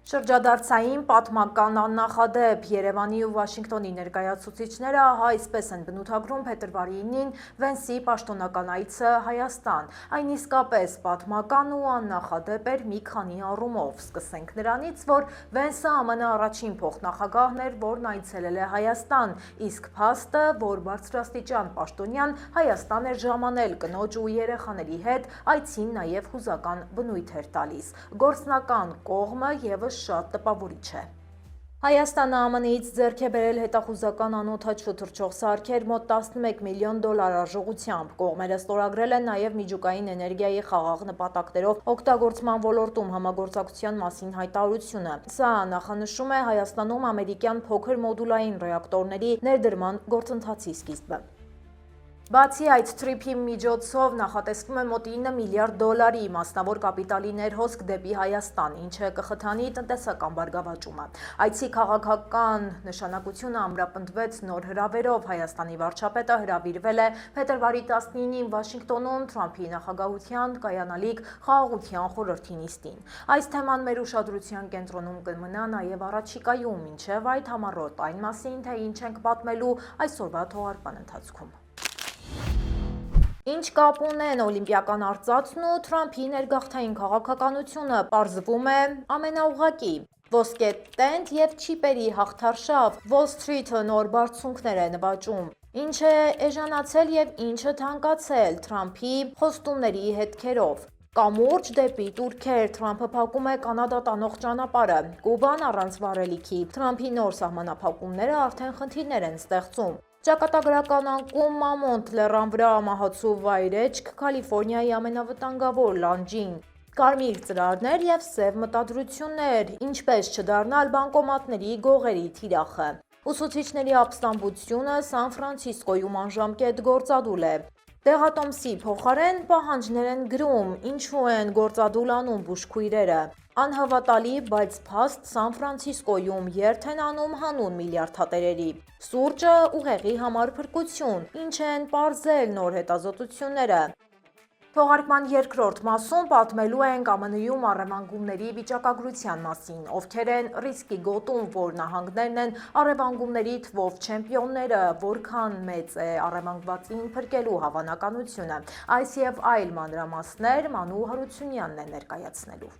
Շրջադարձային պատմական աննախադեպ Երևանի ու Վաշինգտոնի ներկայացուցիչները այսպես են բնութագրում փետրվարի 9-ին Վենսի պաշտոնական այցը Հայաստան։ Այն իսկապես պատմական ու աննախադեպ էր մի քանի առումով։ Սկսենք նրանից, որ Վենսը ԱՄՆ առաջին փոխնախագահն էր, որն այցելել է Հայաստան, իսկ փաստը, որ բարձրաստիճան պաշտոնյան Հայաստան էր ժամանել կնոջ ու երեխաների հետ, այցին նաև հուզական բնույթ էր տալիս։ Գործնական կողմը ևս շատ տպավորիչ է։ Հայաստանը ԱՄՆ-ից ձեռք է բերել հետախուզական անօդաչու թռչող սարքեր մոտ 11 միլիոն դոլար արժողությամբ։ Կողմերը ստորագրել են նաև միջուկային էներգիայի խաղաղ նպատակներով օգտագործման ոլորտում համագործակցության մասին հայտարարությունը։ Սա նախանշում է Հայաստանում ամերիկյան փոքր մոդուլային ռեակտորների ներդրման գործընթացի սկիզբը։ Բացի այդ թրիփի միջոցով նախատեսվում է մոտ 9 միլիարդ դոլարի մասնավոր կապիտալի ներհոսք դեպի Հայաստան, ինչը կխթանի տնտեսական բարգավաճումը։ Այցի քաղաքական նշանակությունը ամրապնդվեց նոր հրավերով։ Հայաստանի վարչապետը հրավիրվել է փետրվարի 19-ին Վաշինգտոնում Թրամփի նախագահության կայանալիք խաղաղության խորհրդի նիստին։ Այս թեման մեր ուշադրության կենտրոնում կմնա նաև առաջիկայում, մինչև այդ համառոտ այն մասին, թե ինչ ենք պատմելու այսօրվա թողարկման ընթացքում։ Ինչ կապ ունեն օլիմպիական արծաթն ու Թրամփի ներգաղթային քաղաքականությունը, պարզվում է ամենաուղղակի։ Ոսկե տենդ և չիպերի հաղթարշավ, Wall Street-ը նոր բարձունքներ է նվաճում։ Ինչ է էժանացել և ինչը թանկացել Թրամփի խոստումների հետքերով։ Կամուրջ դեպի տուրքեր, Թրամփը փակում է Կանադա տանող ճանապարհը, Կուբան առանց վառելիքի, Թրամփի նոր սահմանափակումները արդեն խնդիրներ են ստեղծում։ Ճակատագրական անկում Մամոնտ լեռան վրա մահացու վայրէջք Կալիֆոռնիայի ամենավտանգավոր լանջին, կարմիր ծրարներ և սև մտադրություններ, ինչպես չդառնալ բանկոմատների գողերի թիրախը։ Ուսուցիչների ապստամբությունը Սան Ֆրանցիսկոյում անժամկետ գործադուլ է։ Դեղատոմսի փոխարեն պահանջներ են գրում, ինչու են գործադուլ անում բուժքույրերը։ Անհավատալի, բայց փաստ Սան Ֆրանցիսկոյում երթ են անում հանուն միլիարդատերերի։ Սուրճը ուղեղի համար փրկություն, ինչ են պարզել նոր հետազոտությունները։ Թողարկման երկրորդ մասում պատմելու ենք ԱՄՆ-ում առևանգումների վիճակագրության մասին, ովքեր են ռիսկի գոտում, որ նահանգներն են առևանգումների թվով չեմպիոնները, որքան մեծ է առևանգվածին փրկելու հավանականությունը։ Այս և այլ մանրամասներ Մանու Հարությունյանն է ներկայացնելու։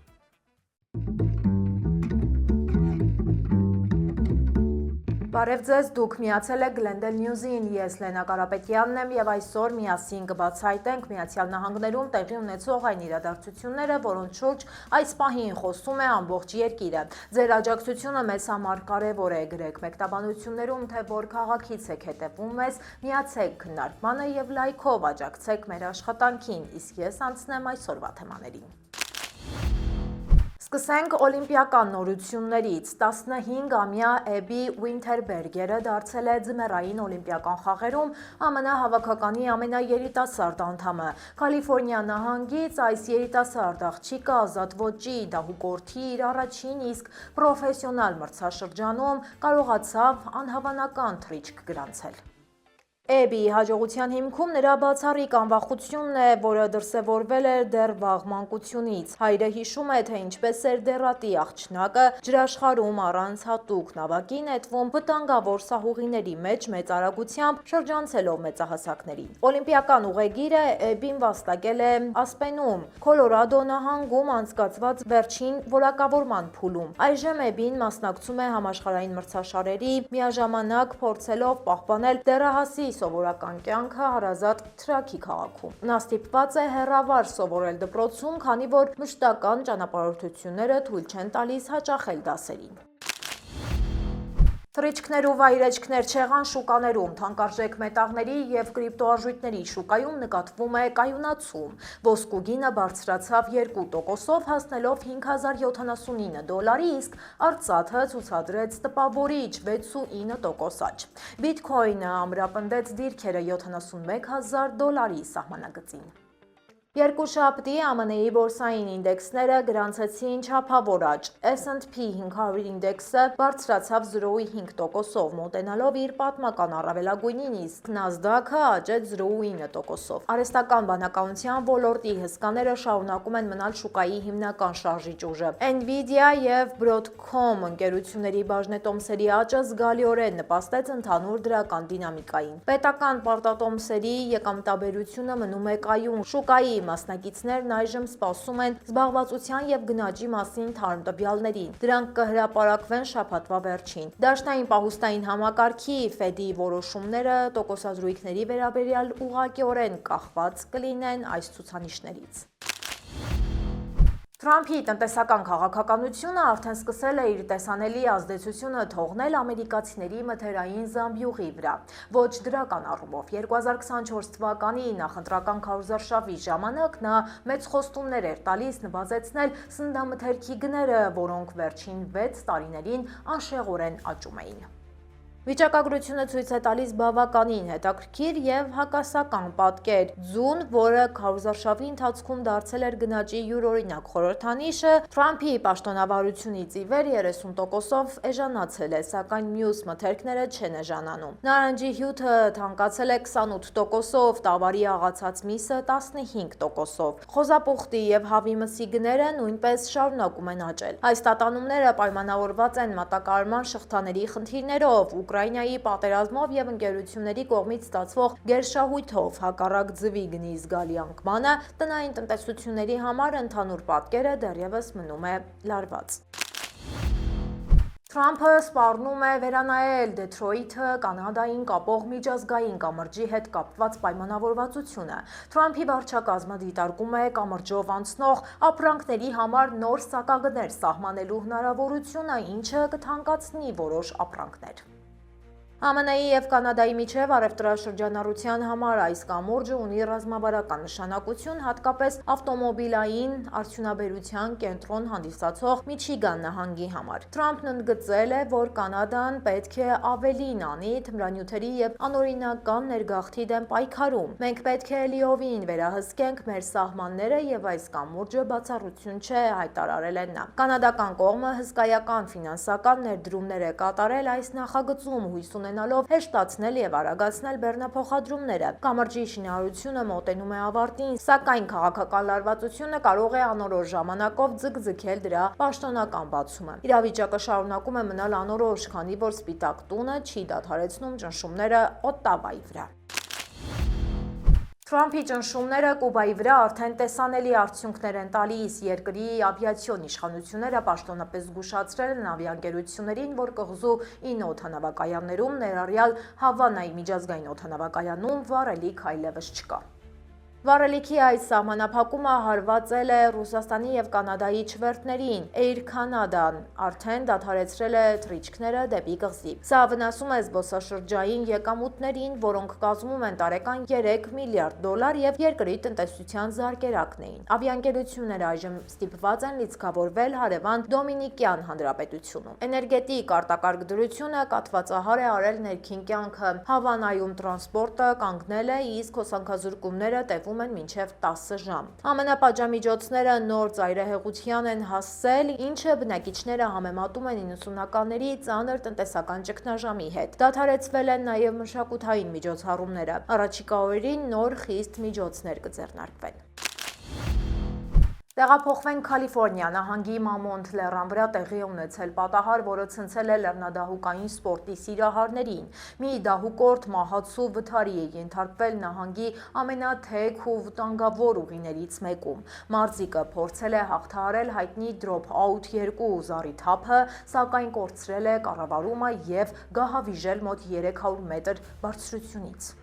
Բարև ձեզ, դուք միացել եք Glendale News-ին, ես Լենա Կարապետյանն եմ և այսօր միասին կբացահայտենք Միացյալ Նահանգներում տեղի ունեցող այն իրադարձությունները, որոնց շուրջ այս պահին խոսում է ամբողջ երկիրը։ Ձեր աջակցությունը մեզ համար կարևոր է, գրեք մեկնաբանություններում, թե որ քաղաքից եք հետևում մեզ, միացեք քննարկմանը և լայքով աջակցեք մեր աշխատանքին, իսկ ես անցնեմ այսօրվա թեմաներին։ Սկսենք օլիմպիական նորություններից։ 15-ամյա Էբի Ուինթերբերգերը դարձել է ձմեռային օլիմպիական խաղերում ԱՄՆ հավաքականի ամենաերիտասարդ անդամը։ Կալիֆոռնիա նահանգից այս երիտասարդ աղջիկը ազատ ոճի դահուկորդի իր առաջին իսկ պրոֆեսիոնալ մրցաշրջանում կարողացավ անհավանական թռիչք գրանցել։ Էբիի հաջողության հիմքում նրա բացառիկ անվախությունն է, որը դրսևորվել էր դեռ վաղ մանկությունից։ Հայրը հիշում է, թե ինչպես էր դեռատի աղջնակը ջրաշխարհում առանց հատուկ նավակի նետվում վտանգավոր սահուղիների մեջ մեծ արագությամբ շրջանցելով մեծահասակներին։ Օլիմպիական ուղեգիրը Էբին վաստակել է Ասպենում, Քոլորադո նահանգում անցկացված վերջին որակավորման փուլում։ Այժմ Էբին մասնակցում է համաշխարհային մրցաշարերի, միաժամանակ փորձելով պահպանել դեռահասի սովորական կյանքը հարազատ Թրաքի քաղաքում։ Նա ստիպված է հեռավար սովորել դպրոցում, քանի որ մշտական ճանապարհորդությունները թույլ չեն տալիս հաճախել դասերին։ Թռիչքներ ու վայրէջքներ չեղան շուկաներում, թանկարժեք մետաղների և կրիպտոարժույթների շուկայում նկատվում է կայունացում։ Ոսկու գինը բարձրացավ 2%-ով, հասնելով $5079, իսկ արծաթը ցուցադրեց տպավորիչ 6.9% աճ։ Բիթքոյնը ամրապնդեց դիրքերը $71,000 սահմանագծին։ Երկուշաբթի ԱՄՆ-ի բորսային ինդեքսները գրանցեցին չափավոր աճ։ S&P 500 ինդեքսը բարձրացավ 0.5%-ով, մոտենալով իր պատմական առավելագույնին, իսկ NASDAQ-ը աճեց 0.9%-ով։ Արհեստական բանականության ոլորտի հսկաները շարունակում են մնալ շուկայի հիմնական շարժիչ ուժը։ Nvidia և Broadcom ընկերությունների բաժնետոմսերի աճը զգալիորեն նպաստեց ընդհանուր դրական դինամիկային։ Պետական պարտատոմսերի եկամտաբերությունը մնում է կայուն։ Շուկայի մասնակիցներն այժմ սպասում են զբաղվածության և գնաճի մասին թարմ տվյալներին։ Դրանք կհրապարակվեն շաբաթվա վերջին։ Դաշնային պահուստային համակարգի Ֆեդի որոշումները տոկոսազրույցների վերաբերյալ ուղղակիորեն կախված կլինեն այս ցուցանիշներից։ Թրամփի տնտեսական քաղաքականությունը արդեն սկսել է իր տեսանելի ազդեցությունը թողնել ամերիկացիների մթերային զամբյուղի վրա։ Ոչ դրական առումով 2024 թվականի նախընտրական քարոզարշավի ժամանակ նա մեծ խոստումներ էր տալիս նվազեցնել սննդամթերքի գները, որոնք վերջին 6 տարիներին անշեղորեն աճում էին։ Վիճակագրությունը ցույց է տալիս բավականին հետաքրքիր եւ հակասական պատկեր։ Ձուն, որը քարոզարշավի ընթացքում դարձել էր գնաճի յուրօրինակ խորհրդանիշը, Թրամփի պաշտոնավարությունից ի վեր 30%-ով էժանացել է, սակայն մյուս մթերքները չեն էժանանում։ Նարնջի հյութը թանկացել է 28%-ով, տավարի աղացած միսը 15%-ով։ Խոզապուխտի եւ հավի մսի գները նույնպես շարունակում են աճել։ Այս տատանումները պայմանավորված են մատակարարման շղթաների խնդիրներով, Ուկրաինայի պատերազմով եւ ընկերությունների կողմից ստացվող գերշահույթով, հակառակ ձվի գնի զգալի անկմանը, տնային տնտեսությունների համար ընդհանուր պատկերը դեռևս մնում է լարված։ Թրամփը սպառնում է վերանայել Դեթրոյթը Կանադային կապող միջազգային կամրջի հետ կապված պայմանավորվածությունը։ Թրամփի վարչակազմը դիտարկում է կամրջով անցնող ապրանքների համար նոր սակագներ սահմանելու հնարավորությունը, ինչը կթանկացնի որոշ ապրանքներ։ ԱՄՆ-ի և Կանադայի միջև առևտրաշրջանառության համար այս կամուրջը ունի ռազմավարական նշանակություն, հատկապես ավտոմոբիլային արդյունաբերության կենտրոն հանդիսացող Միչիգան նահանգի համար։ Թրամփն ընդգծել է, որ Կանադան պետք է ավելին անի թմրանյութերի և անօրինական ներգաղթի դեմ պայքարում։ Մենք պետք է լիովին վերահսկենք մեր սահմանները և այս կամուրջը բացառություն չէ, հայտարարել է նա։ Կանադական կողմը հսկայական ֆինանսական ներդրումներ է կատարել այս նախագծում, հույս ունենալով հեշտացնել և արագացնել բեռնափոխադրումները։ Կամրջի շինարարությունը մոտենում է ավարտին, սակայն քաղաքական լարվածությունը կարող է անորոշ ժամանակով ձգձգել դրա պաշտոնական բացումը։ Իրավիճակը շարունակում է մնալ անորոշ, քանի որ Սպիտակ տունը չի դադարեցնում ճնշումները Օտտավայի վրա։ Թրամփի ճնշումները Կուբայի վրա արդեն տեսանելի արդյունքներ են տալիս։ Երկրի ավիացիոն իշխանությունները պաշտոնապես զգուշացրել են ավիաընկերություններին, որ կղզու 9 օդանավակայաններում, ներառյալ Հավանայի միջազգային օդանավակայանում, վառելիք այլևս չկա։ Վառելիքի այս սահմանափակումը հարվածել է Ռուսաստանի և Կանադայի չվերթներին։ Air Canada-ն արդեն դադարեցրել է թռիչքները դեպի կղզի։ Սա վնասում է զբոսաշրջային եկամուտներին, որոնք կազմում են տարեկան $3 միլիարդ և երկրի տնտեսության զարկերակն էին։ Ավիաընկերությունները այժմ ստիպված են լիցքավորվել հարևան Դոմինիկյան Հանրապետությունում։ Էներգետիկ արտակարգ դրությունը կաթվածահար է արել ներքին կյանքը։ Հավանայում տրանսպորտը կանգնել է, իսկ հոսանքազրկումները տևում են մինչև 10 ժամ։ ԱՄՆ-պատժամիջոցները նոր ծայրահեղության են հասել, ինչը բնակիչները համեմատում են 90-ականների ծանր տնտեսական ճգնաժամի հետ։ Դադարեցվել են նաև մշակութային միջոցառումները։ Առաջիկա օրերին նոր խիստ միջոցներ կձեռնարկվեն։ Տեղափոխվենք Կալիֆոռնիա նահանգի Մամոնտ լեռան վրա տեղի ունեցել պատահար, որը ցնցել է լեռնադահուկային սպորտի սիրահարներին։ Մի դահուկորդ մահացու վթարի է ենթարկվել նահանգի ամենաթեք ու վտանգավոր ուղիներից մեկում։ Մարզիկը փորձել է հաղթահարել հայտնի Dropout 2 զառիթափը, սակայն կորցրել է կառավարումը և գահավիժել մոտ 300 մետր բարձրությունից։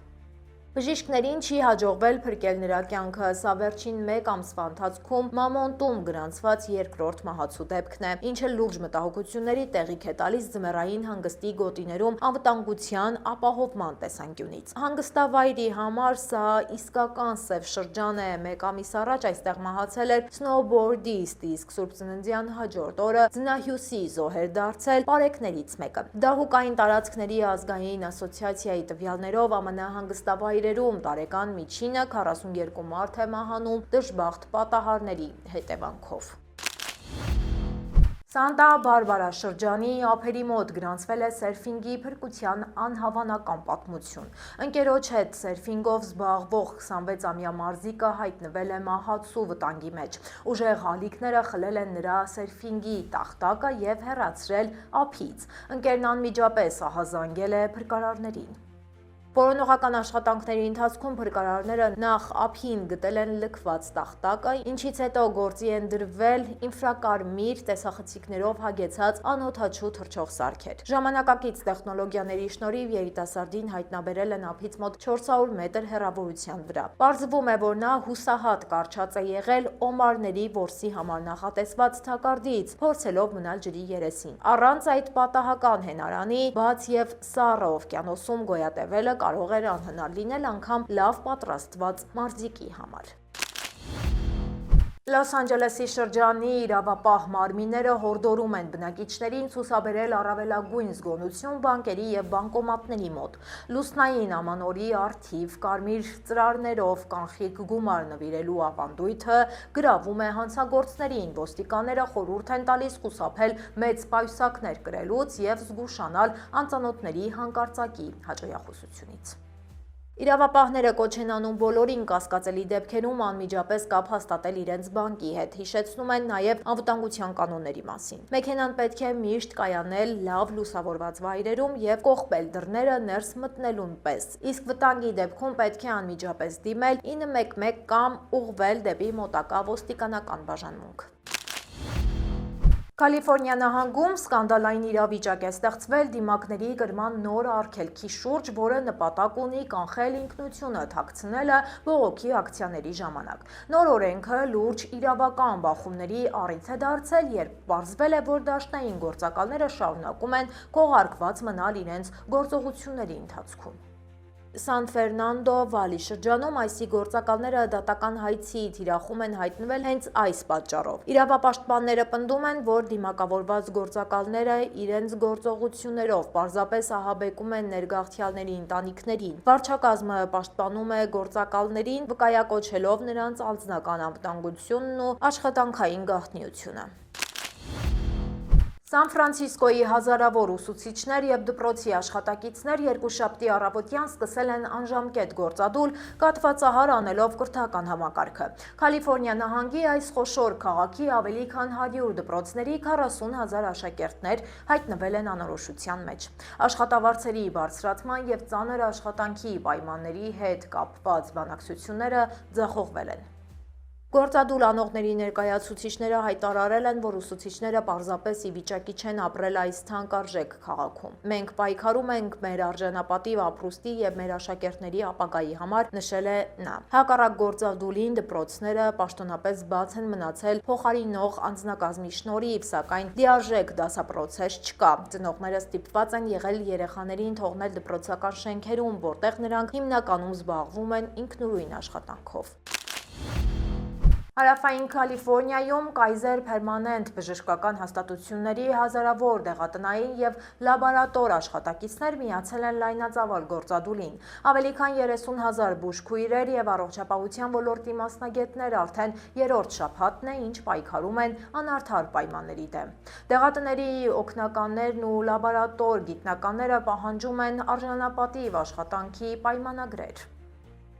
Բժիշկներին չի հաջողվել փրկել նրա կյանքը, սա վերջին 1 ամսվա ընթացքում Մամոնտում գրանցված երկրորդ մահացու դեպքն է, ինչը լուրջ մտահոգությունների տեղիք է տալիս ձմեռային հանգստի գոտիներում անվտանգության ապահովման տեսանկյունից։ Հանգստավայրի համար սա իսկական սև շրջան է։ 1 ամիս առաջ այստեղ մահացել էր սնոուբորդիստ, իսկ Սուրբ Ծննդյան հաջորդ օրը ձնահյուսի զոհ էր դարձել պարեկներից մեկը։ Դահուկային տարածքների ազգային ասոցիացիայի տվյալներով ԱՄՆ հանգստավայրը վայրերում տարեկան միջինը 42 մարդ է մահանում դժբախտ պատահարների հետևանքով։ Սանտա Բարբարա շրջանի ափերի մոտ գրանցվել է սերֆինգի փրկության անհավանական պատմություն։ Ընկերոջ հետ սերֆինգով զբաղվող 26-ամյա մարզիկը հայտնվել է մահացու վտանգի մեջ։ Ուժեղ ալիքները խլել են նրա սերֆինգի տախտակը եւ հեռացրել ափից։ Ընկերն անմիջապես ահազանգել է փրկարարներին։ Որոնողական աշխատանքների ընթացքում փրկարարները նախ ափին գտել են լքված տախտակը, ինչից հետո գործի են դրվել ինֆրակարմիր տեսախցիկներով հագեցած անօդաչու թռչող սարքեր։ Ժամանակակից տեխնոլոգիաների շնորհիվ երիտասարդին հայտնաբերել են ափից մոտ 400 մետր հեռավորության վրա։ Պարզվում է, որ նա հուսահատ կարճած է եղել օմարների որսի համար նախատեսված թակարդից, փորձելով մնալ ջրի երեսին։ Առանց այդ պատահական հենարանի, բաց եւ սառը օվկիանոսում գոյատևելը կարող էր անհնար լինել անգամ լավ պատրաստված մարզիկի համար։ Լոս Անջելեսի շրջանի իրավապահ մարմինները հորդորում են բնակիչներին ցուցաբերել առավելագույն զգոնություն բանկերի եւ բանկոմատների մոտ։ Լուսնային ամանորի առթիվ կարմիր ծրարներով կանխիկ գումար նվիրելու ավանդույթը գրավում է հանցագործներին։ Ոստիկանները խորհուրդ են տալիս խուսափել մեծ պայուսակներ կրելուց եւ զգուշանալ անծանոթների հանկարծակի հաճոյախոսությունից։ Իրավապահները կոչ են անում բոլորին կասկածելի դեպքերում անմիջապես կապ հաստատել իրենց բանկի հետ, հիշեցնում են նաև անվտանգության կանոնների մասին։ Մեքենան պետք է միշտ կայանել լավ լուսավորված վայրերում եւ կողպել դռները ներս մտնելուն պես։ Իսկ վտանգի դեպքում պետք է անմիջապես դիմել 911 կամ ուղղվել դեպի մոտակա ոստիկանական բաժանմունք։ Կալիֆորնիա նահանգում սկանդալային իրավիճակ է ստեղծվել դիմակների գրման նոր արգելքի շուրջ, որը նպատակ ունի կանխել ինքնությունը թաքցնելը բողոքի ակցիաների ժամանակ։ Նոր օրենքը լուրջ իրավական բախումների առիթ է դարձել, երբ պարզվել է, որ դաշնային գործակալները շարունակում են քողարկված մնալ իրենց գործողությունների ընթացքում։ Սան Ֆերնանդո Վալի շրջանում այսի գործակալները դատական հայցի թիրախում են հայտնվել հենց այս պատճառով։ Իրավապաշտպանները պնդում են, որ դիմակավորված գործակալները իրենց գործողություններով պարզապես ահաբեկում են ներգաղթյալների ընտանիքներին։ Վարչակազմը պաշտպանում է գործակալներին, վկայակոչելով նրանց անձնական անվտանգությունն ու աշխատանքային գաղտնիությունը։ Սան Ֆրանցիսկոյի հազարավոր ուսուցիչներ եւ դպրոցի աշխատակիցներ երկուշաբթի առավոտյան սկսել են անժամկետ գործադուլ կաթվածահար անելով կրթական համակարգը։ Կալիֆորնիա նահանգի այս խոշոր քաղաքի ավելի քան 100 դպրոցների 40,000 աշակերտներ հայտնվել են անորոշության մեջ։ Աշխատավարձերի բարձրացման եւ ծանր աշխատանքի պայմանների հետ կապված բանակցությունները ձախողվել են։ Գործադուլ անողների ներկայացուցիչները հայտարարել են, որ ուսուցիչները պարզապես ի վիճակի չեն ապրել այս թանկարժեք քաղաքում։ Մենք պայքարում ենք մեր արժանապատիվ ապրուստի եւ մեր աշակերտների ապագայի համար, նշել է նա։ Հակառակ գործադուլին դպրոցները պաշտոնապես բաց են մնացել փոխարինող անձնակազմի շնորհիվ, սակայն լիարժեք դասապրոցես չկա։ Ծնողները ստիպված են եղել երեխաներին թողնել դպրոցական շենքերում, որտեղ նրանք հիմնականում զբաղվում են ինքնուրույն աշխատանքով։ Հարավային Կալիֆորնիայում Կայզեր Պերմանենտ բժշկական հաստատությունների հազարավոր դեղատնային եւ լաբորատոր աշխատակիցներ միացել են լայնածավալ գործադուլին։ Ավելի քան 30,000 բուժքույրեր եւ առողջապահության ոլորտի մասնագետներ արդեն երրորդ շաբաթն է, ինչ պայքարում են անարդար պայմանների դեմ։ Դեղատների օգնականներն ու լաբորատոր գիտնականները պահանջում են արժանապատիվ աշխատանքի պայմանագրեր։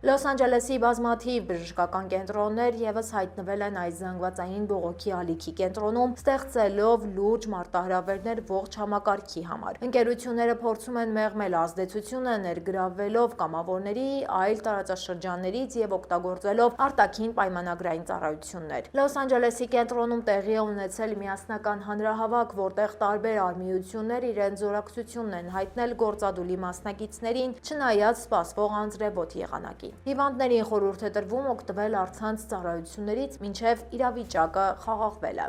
Լոս Անջելեսի բազմաթիվ բժշկական կենտրոններ եւս հայտնվել են այս զանգվածային բողոքի ալիքի կենտրոնում, ստեղծելով լուրջ մարտահրավերներ ողջ համակարգի համար։ Ընկերությունները փորձում են մեղմել ազդեցությունը, ներգրավվելով կամավորների այլ տարածաշրջաններից եւ օգտագործելով արտաքին պայմանագրային ծառայություններ։ Լոս Անջելեսի կենտրոնում տեղի է ունեցել միասնական հանրահավաք, որտեղ տարբեր արմիություններ իրենց զորակցությունն են հայտնել գործադուլի մասնակիցներին, չնայած սպասվող անձրևոտ եղանակի։ Հիվանդներին խորհուրդ է տրվում օգտվել առցանց ծառայություններից մինչև իրավիճակը խաղաղվելը։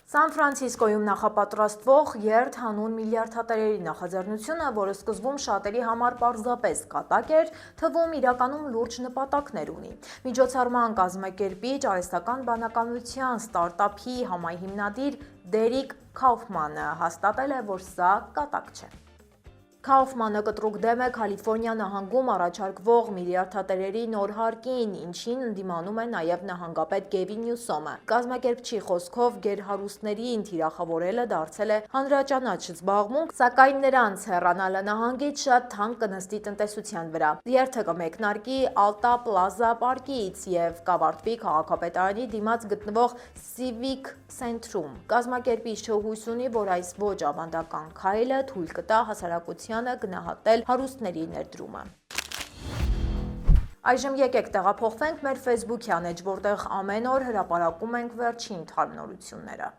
Սան Ֆրանցիսկոյում նախապատրաստվող երթ հանուն միլիարդատերերի նախաձեռնությունը, որը սկզբում շատերի համար պարզապես կատակ էր, թվում իրականում լուրջ նպատակներ ունի։ Միջոցառման կազմակերպիչ արհեստական բանականության ստարտափի համահիմնադիր Դերիկ Քաուֆմանը հաստատել է, որ սա կատակ չէ։ Քաուֆմանը կտրուկ դեմ է Կալիֆորնիա նահանգում առաջարկվող միլիարդատերերի նոր հարկին, ինչին ընդդիմանում է նաև նահանգապետ Գևին Նյուսոմը։ Կազմակերպչի խոսքով գերհարուստներին թիրախավորելը դարձել է հանրաճանաչ զբաղմունք, սակայն նրանց հեռանալը նահանգից շատ թանկ կնստի տնտեսության վրա։ Երթը կմեկնարկի Ալտա Պլազա պարկից և կավարտվի քաղաքապետարանի դիմաց գտնվող Civic Center-ում։ Կազմակերպիչը հույս ունի, որ այս ոչ ավանդական քայլը թույլ կտա հասարակությանը գնահատել հարուստների ներդրումը։ Այժմ եկեք տեղափոխվենք մեր Facebook-յան էջ, որտեղ ամեն օր հրապարակում ենք վերջին թարմնորությունները։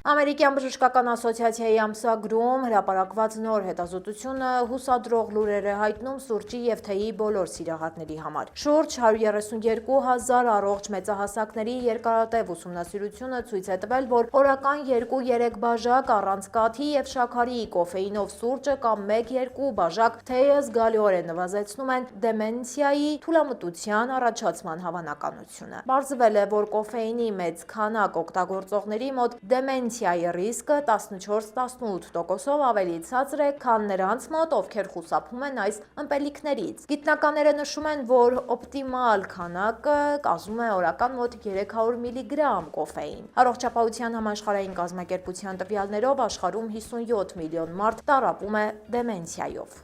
Ամերիկյան բժշկական ասոցիացիայի ամսագրում հրապարակված նոր հետազոտությունը հուսադրող լուրեր է հայտնում սուրճի և թեյի բոլոր սիրահարների համար։ Շուրջ 132,000 առողջ մեծահասակների երկարատև ուսումնասիրությունը ցույց է տվել, որ օրական 2-3 բաժակ առանց կաթի և շաքարի կոֆեինով սուրճը կամ 1-2 բաժակ թեյը զգալիորեն նվազեցնում են դեմենցիայի թուլամտության առաջացման հավանականությունը։ Պարզվել է, որ կոֆեինի մեծ քանակ օգտագործողների մոտ դեմենցիայի ռիսկը 14-18%-ով ավելի ցածր է, քան նրանց մոտ, ովքեր խուսափում են այս ըմպելիքներից։ Գիտնականները նշում են, որ օպտիմալ քանակը կազմում է օրական մոտ 300 միլիգրամ կոֆեին։ Առողջապահության համաշխարհային կազմակերպության տվյալներով աշխարհում 57 միլիոն մարդ տառապում է դեմենցիայով։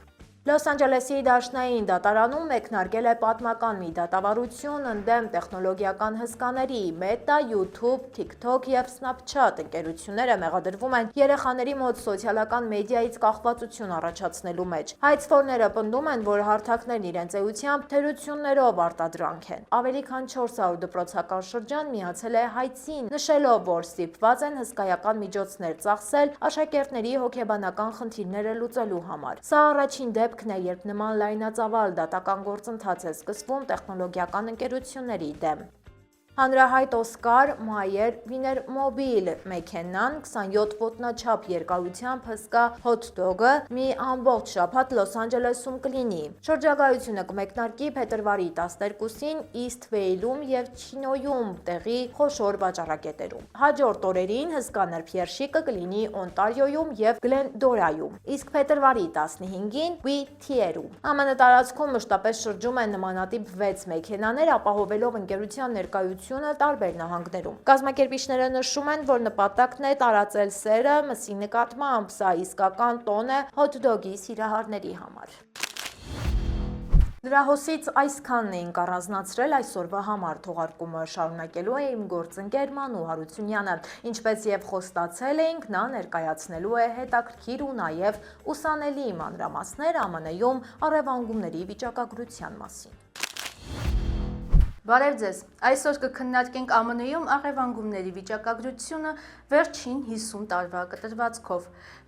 Լոս Անջելեսի դաշնային դատարանում մեկնարկել է պատմական մի դատավարություն ընդդեմ տեխնոլոգիական հսկաների։ Meta, YouTube, TikTok և Snapchat ընկերությունները մեղադրվում են երեխաների մոտ սոցիալական մեդիայից կախվածություն առաջացնելու մեջ։ Հայցվորները պնդում են, որ հարթակներն իրենց էությամբ թերություններով արտադրանք են։ Ավելի քան 400 դպրոցական շրջան միացել է հայցին, նշելով, որ ստիպված են հսկայական միջոցներ ծախսել աշակերտների հոգեբանական խնդիրները լուծելու համար։ Սա առաջին դեպքն է, երբ նման լայնածավալ դատական գործընթաց է սկսվում տեխնոլոգիական ընկերությունների դեմ։ Հանրահայտ Օսկար Մայեր Վիներմոբիլ մեքենան 27 ոտնաչափ երկարությամբ հսկա հոթ-դոգը մի ամբողջ շաբաթ Լոս Անջելեսում կլինի։ Շրջագայությունը կմեկնարկի փետրվարի 12-ին Իսթվեյլում և Չինոյում տեղի խոշոր վաճառակետերում։ Հաջորդ օրերին հսկա նրբերշիկը կլինի Օնտարիոյում և Գլենդորայում, իսկ փետրվարի 15-ին Ուիթիերում։ ԱՄՆ տարածքում մշտապես շրջում են նմանատիպ 6 մեքենաներ, ապահովելով ընկերության ներկայությունը տարբեր նահանգներում։ Կազմակերպիչները նշում են, որ նպատակն է տարածել սերը մսի նկատմամբ, սա իսկական տոն է հոթ-դոգի սիրահարների համար։ Լրահոսից այսքանն էինք առանձնացրել այսօրվա համար, թողարկումը շարունակելու է իմ գործընկեր Մանու Հարությունյանը, ինչպես և խոստացել էինք, նա ներկայացնելու է հետաքրքիր ու նաև ուսանելի մանրամասներ ԱՄՆ-ում առևանգումների վիճակագրության մասին։ Բարև ձեզ, այսօր կքննարկենք ԱՄՆ-ում առևանգումների վիճակագրությունը վերջին 50 տարվա կտրվածքով։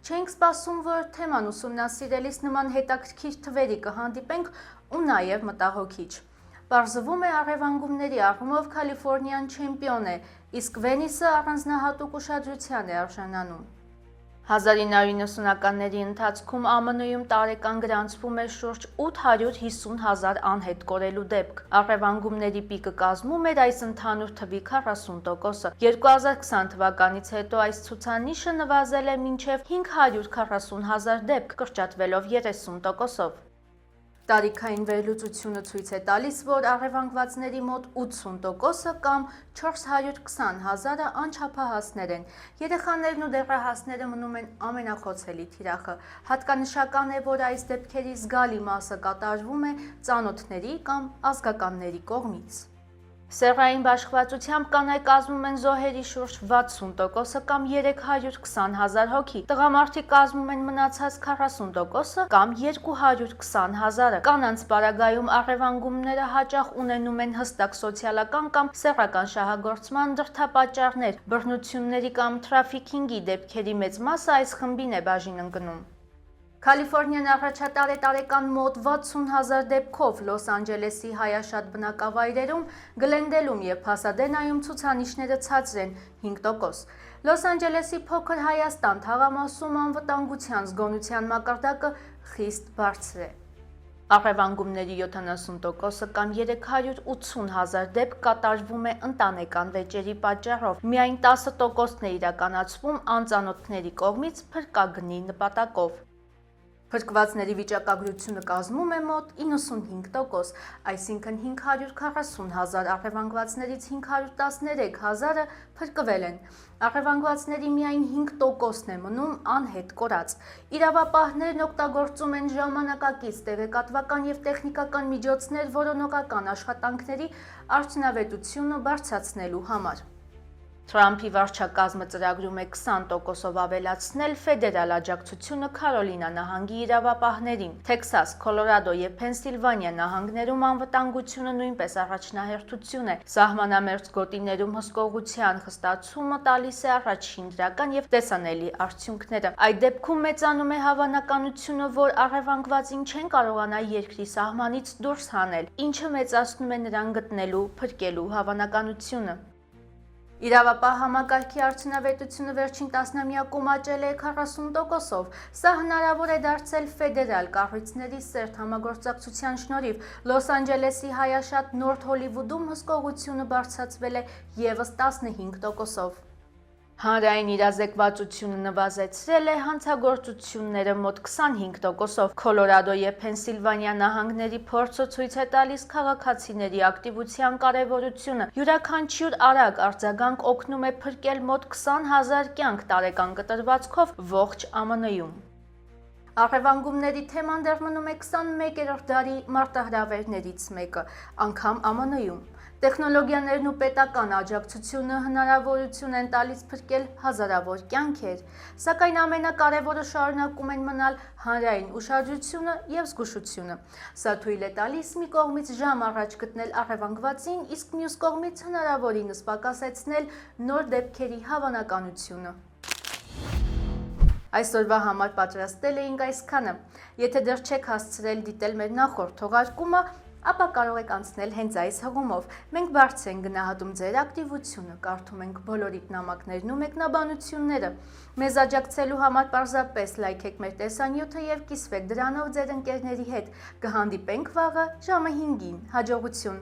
Չենք սպասում, որ թեման ուսումնասիրելիս նման հետաքրքիր թվերի կհանդիպենք ու նաև մտահոգիչ։ Պարզվում է առևանգումների առումով Կալիֆորնիան չեմպիոն է, իսկ Վենիսը առանձնահատուկ ուշադրության է արժանանում։ 1990-ականների ընթացքում ԱՄՆ-ում տարեկան գրանցվում էր շուրջ 850,000 անհետ կորելու դեպք։ Առևանգումների պիկը կազմում էր այս ընդհանուր թվի 40%-ը։ 2020 թվականից հետո այս ցուցանիշը նվազել է մինչև 540,000 դեպք, կրճատվելով 30%-ով։ Տարիքային վերլուծությունը ցույց է տալիս, որ առևանգվածների մոտ 80%-ը կամ 420,000-ը անչափահասներ են։ Երեխաներն ու դեռահասները մնում են ամենախոցելի թիրախը։ Հատկանշական է, որ այս դեպքերի զգալի մասը կատարվում է ծանոթների կամ ազգականների կողմից։ Սեռային բաշխվածությամբ կանայք կազմում են զոհերի շուրջ 60%-ը կամ 320,000 հոգի, տղամարդիկ կազմում են մնացած 40%-ը կամ 220,000-ը։ Կանանց պարագայում առևանգումները հաճախ ունենում են հստակ սոցիալական կամ սեռական շահագործման դրդապատճառներ, բռնությունների կամ թրաֆիքինգի դեպքերի մեծ մասը այս խմբին է բաժին ընկնում։ Կալիֆորնիան առաջատար է տարեկան մոտ 60,000 դեպքով, Լոս Անջելեսի հայաշատ բնակավայրերում, Գլենդելում և Փասադենայում ցուցանիշները ցածր են 5%։ Լոս Անջելեսի փոքր Հայաստան թաղամասում անվտանգության զգոնության մակարդակը խիստ բարձր է։ Առևանգումների 70%-ը կամ 380,000 դեպք կատարվում է ընտանեկան վեճերի պատճառով, միայն 10%-ն է իրականացվում անծանոթների կողմից փրկագնի նպատակով։ Փրկվածների վիճակագրությունը կազմում է մոտ 95%, այսինքն 540,000 առևանգվածներից 513,000-ը փրկվել են։ Առևանգվածների միայն 5%-ն է մնում անհետ կորած։ Իրավապահներն օգտագործում են ժամանակակից տեղեկատվական եւ տեխնիկական միջոցներ որոնողական աշխատանքների արդյունավետությունը բարձրացնելու համար։ Թրամփի վարչակազմը ծրագրում է 20%-ով ավելացնել ֆեդերալ աջակցությունը Քարոլինա նահանգի իրավապահներին։ Թեքսաս, Քոլորադո եւ Փենսիլվանիա նահանգներում անվտանգությունը նույնպես առաջնահերթություն է։ Սահմանամերձ գոտիներում հսկողության խստացումը տալիս է առաջին դրական եւ տեսանելի արդյունքները։ Այդ դեպքում մեծանում է հավանականությունը, որ առևանգվածին չեն կարողանա երկրի սահմանից դուրս հանել, ինչը մեծացնում է նրան գտնելու, փրկելու հավանականությունը։ Իրավապահ համակարգի արդյունավետությունը վերջին տասնամյակում աճել է 40%-ով։ Սա հնարավոր է դարձել ֆեդերալ կառույցների սերտ համագործակցության շնորհիվ։ Լոս Անջելեսի հայաշատ Նորթ Հոլիվուդում հսկողությունը բարձրացվել է ևս 15%-ով։ Հանրային իրազեկվածությունը նվազեցրել է հանցագործությունները մոտ 25%-ով։ Քոլորադո եւ Փենսիլվանիա նահանգների փորձը ցույց է տալիս քաղաքացիների ակտիվության կարևորությունը։ Յուրաքանչյուր արագ արձագանք օգնում է փրկել մոտ 20,000 կյանք տարեկան կտրվածքով ողջ ԱՄՆ-ում։ Առևանգումների թեման դեռ մնում է 21-րդ դարի մարտահրավերներից մեկը, անգամ ԱՄՆ-ում։ Տեխնոլոգիաներն ու պետական աջակցությունը հնարավորություն են տալիս փրկել հազարավոր կյանքեր, սակայն ամենակարևորը շարունակում են մնալ հանրային ուշադրությունը եւ զգուշությունը։ Սա թույլ է տալիս մի կողմից ժամ առաջ գտնել առևանգվածին, իսկ մյուս կողմից հնարավորինս պակասեցնել նոր դեպքերի հավանականությունը։ Այսօրվա համար պատրաստել էինք այսքանը։ Եթե դեռ չեք հասցրել դիտել մեր նախորդ թողարկումը, ապա կարող եք անցնել հենց այս հղումով։ Մենք բարձր ենք գնահատում ձեր ակտիվությունը, կարդում ենք բոլորիդ նամակներն ու մեկնաբանությունները։ Մեզ աջակցելու համար պարզապես լայքեք մեր տեսանյութը եւ կիսվեք դրանով ձեր ընկերների հետ։ Կհանդիպենք վաղը ժամը 5-ին։ Հաջողություն։